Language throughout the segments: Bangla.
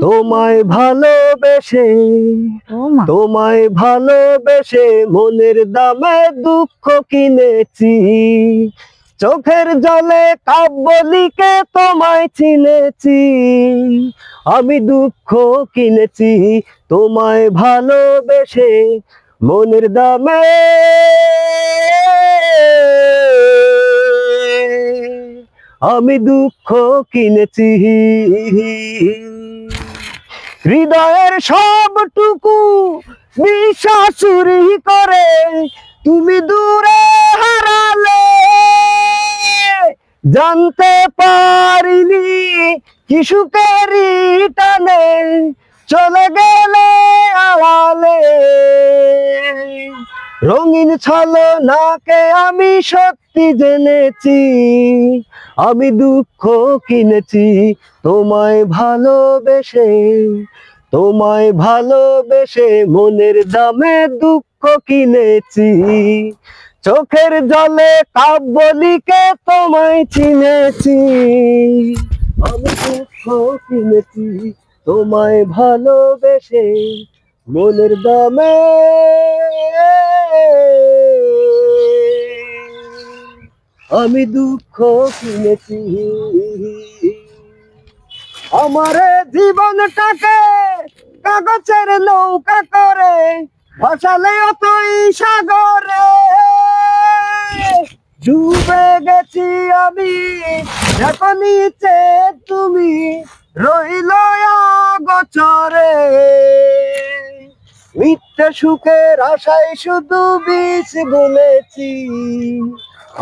তোমায় ভালোবেসে তোমায় ভালোবেসে মনের দামে দুঃখ কিনেছি, চোখের জলে কাব্য লিখে তোমায় চিনেছি। আমি দুঃখ কিনেছি তোমায় ভালোবেসে মনের দামে, আমি দুঃখ কিনেছি। হৃদয়ের সবটুকু বিশ্বাস চুরি করে তুমি দূরে হারালে, জানতে পারিনি কি সুখেরই টানে চলে গেলে আড়ালে। রঙিন ছলনাকে আমি সত্যি জেনেছি, আমি দুঃখ কিনেছি তোমায় ভালোবেসে, তোমায় ভালোবেসে মনের দামে দুঃখ কিনেছি, চোখের জলে কাব্য লিখে তোমায় চিনেছি। আমি দুঃখ কিনেছি তোমায় ভালোবেসে মনের দামে, আমি দুঃখ কিনেছি। আমার জীবনটাকে কাগজের নৌকা করে ভাসালে অতই সাগরে, ডুবে গেছি আমি দেখো নিচে তুমি রইল অগোচরে। মিথ্যে সুখের আশায় শুধু বিষ বুনেছি,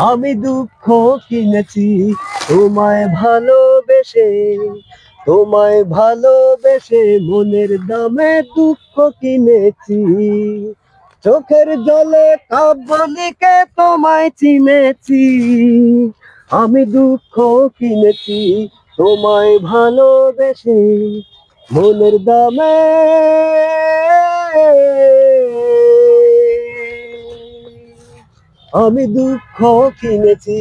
আমি দুঃখ কিনেছি তোমায় ভালোবেসে, তোমায় ভালোবেসে মনের দামে দুঃখ কিনেছি, চোখের জলে কাব্য লিখে তোমায় চিনেছি। আমি দুঃখ কিনেছি তোমায় ভালোবেসে মনের দামে, আমি দুঃখ কিনেছি।